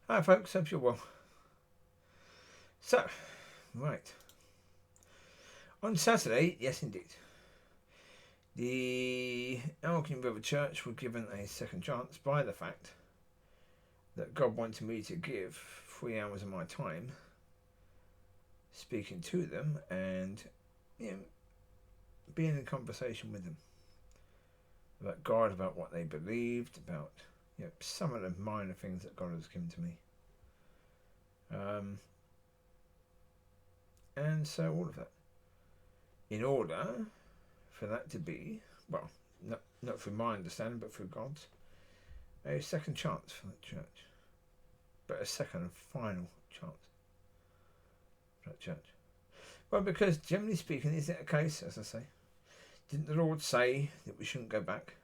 Hi folks, hope you're well. So, right. On Saturday, yes indeed, the Elkin River Church were given a second chance by the fact that God wanted me to give 3 hours of my time speaking to them and, being in conversation with them about God, about what they believed, about some of the minor things that God has given to me. And so all of that. In order for that to be, well, not through my understanding, but through God's, a second chance for that church. But a second and final chance for that church. Well, because generally speaking, is it a case, as I say, didn't the Lord say that we shouldn't go back?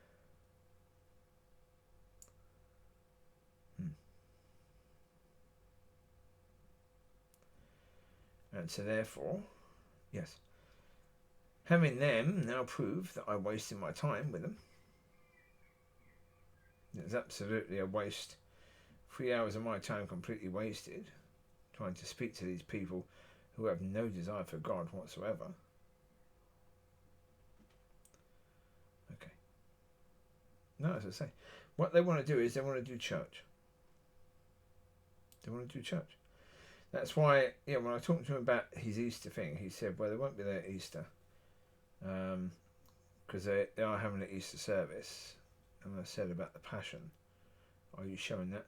And so therefore, yes, having them now prove that I wasted my time with them, it's absolutely a waste. 3 hours of my time completely wasted trying to speak to these people who have no desire for God whatsoever. Okay. No, as I say, what they want to do is they want to do church. They want to do church. That's why, when I talked to him about his Easter thing, he said, well, they won't be there at Easter because they are having an Easter service. And I said about the Passion, are you showing that?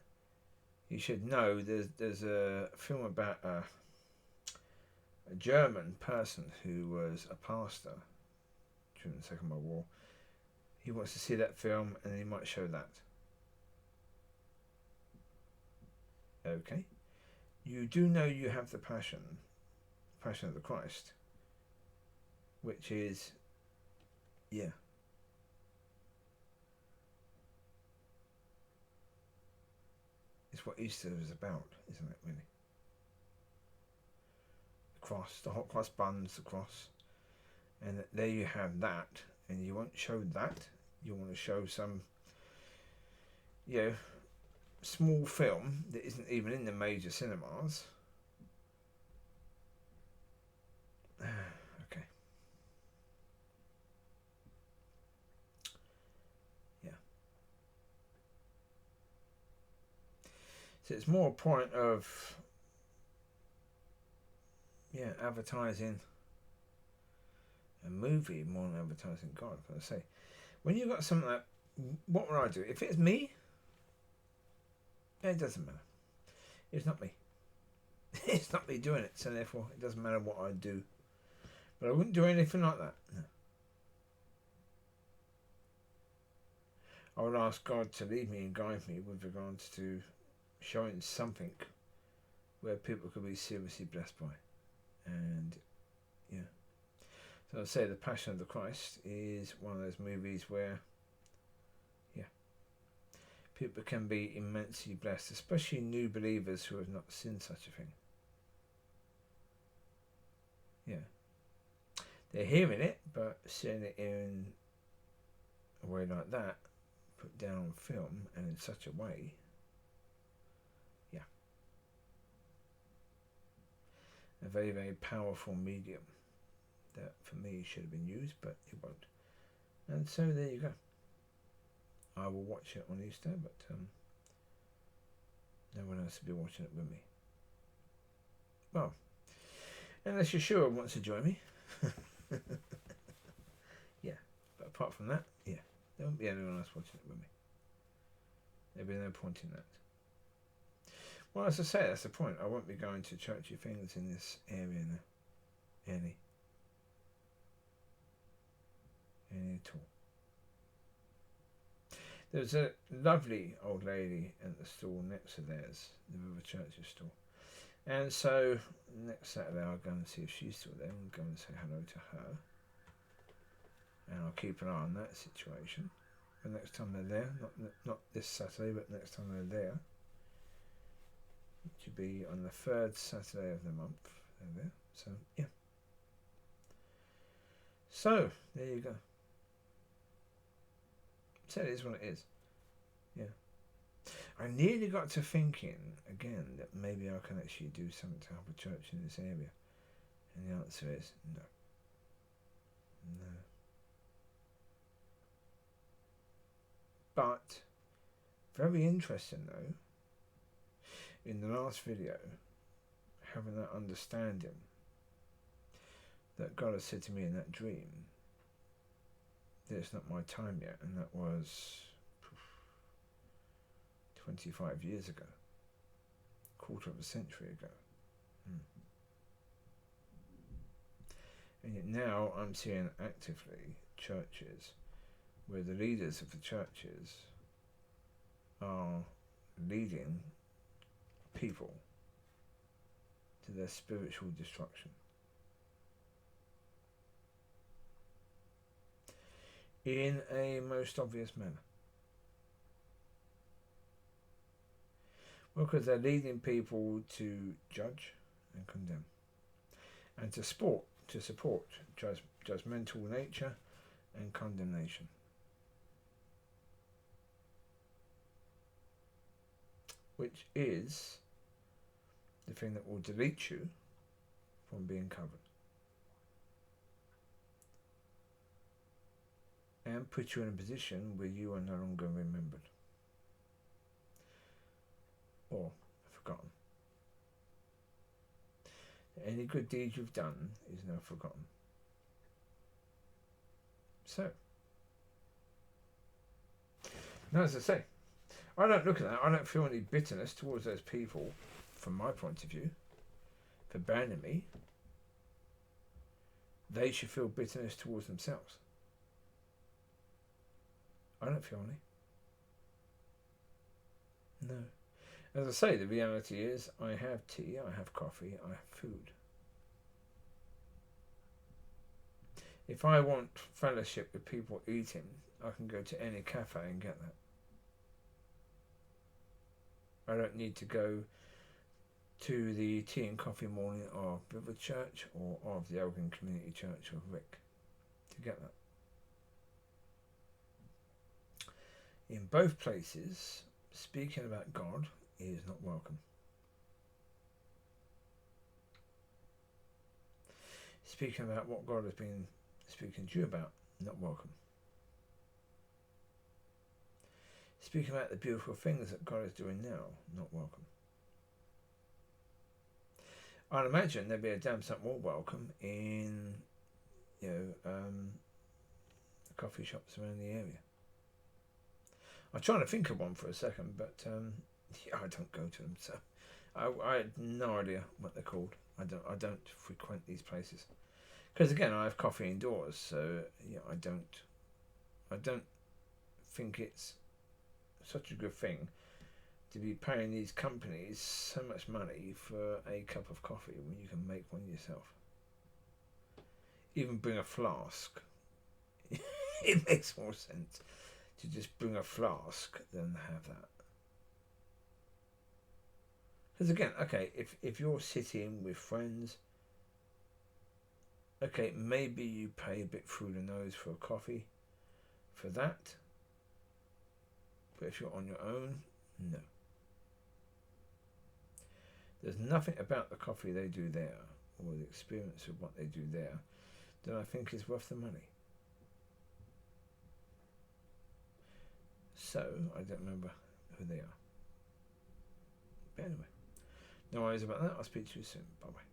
He said, no, there's a film about a German person who was a pastor during the Second World War. He wants to see that film and he might show that. Okay. You do know you have the Passion of the Christ, which is, it's what Easter is about, isn't it, really? The cross, the hot cross buns, the cross. And there you have that, and you won't show that. You want to show some, small film that isn't even in the major cinemas. Okay. Yeah. So it's more a point of, advertising a movie more than advertising God. I say, when you've got something like, what would I do? If it's me, it doesn't matter. It's not me. It's not me doing it, so therefore it doesn't matter what I do. But I wouldn't do anything like that. No. I would ask God to lead me and guide me with regards to showing something where people could be seriously blessed by. And so I say the Passion of the Christ is one of those movies where people can be immensely blessed, especially new believers who have not seen such a thing. They're hearing it, but seeing it in a way like that, put down on film and in such a way, a very, very powerful medium that for me should have been used, but it won't. And so there you go. I will watch it on Easter, but no one else will be watching it with me. Well, unless Yeshua wants to join me. But apart from that, there won't be anyone else watching it with me. There'll be no point in that. Well, as I say, that's the point. I won't be going to churchy things in this area now. Any at all. There's a lovely old lady at the store next to theirs, the River Church's store. And so next Saturday I'll go and see if she's still there and go and say hello to her. And I'll keep an eye on that situation. The next time they're there, not this Saturday, but next time they're there, which will be on the third Saturday of the month. They're there. So, So, there you go. So it is what it is. I nearly got to thinking again that maybe I can actually do something to help a church in this area. And the answer is no. No. But, very interesting though, in the last video, having that understanding that God has said to me in that dream that it's not my time yet, and that was 25 years ago, quarter of a century ago. And yet now I'm seeing actively churches where the leaders of the churches are leading people to their spiritual destruction. In a most obvious manner. Well, because they're leading people to judge and condemn, and to support judgmental nature and condemnation. Which is the thing that will delete you from being covered. And put you in a position where you are no longer remembered or forgotten. Any good deed you've done is now forgotten. So, now as I say, I don't look at that, I don't feel any bitterness towards those people, from my point of view, for banning me. They should feel bitterness towards themselves. I don't feel any. No. As I say, the reality is I have tea, I have coffee, I have food. If I want fellowship with people eating, I can go to any cafe and get that. I don't need to go to the tea and coffee morning of River Church or of the Elgin Community Church of Rick to get that. In both places, speaking about God is not welcome. Speaking about what God has been speaking to you about, not welcome. Speaking about the beautiful things that God is doing now, not welcome. I'd imagine there'd be a damn sight more welcome in, coffee shops around the area. I'm trying to think of one for a second, but I don't go to them, so I had no idea what they're called. I don't frequent these places because again I have coffee indoors, so I don't think it's such a good thing to be paying these companies so much money for a cup of coffee when you can make one yourself. Even bring a flask. It makes more sense to just bring a flask than have that. Because again, okay, if you're sitting with friends, okay, maybe you pay a bit through the nose for a coffee for that. But if you're on your own, no. There's nothing about the coffee they do there, or the experience of what they do there, that I think is worth the money. So, I don't remember who they are. But anyway, no worries about that. I'll speak to you soon. Bye-bye.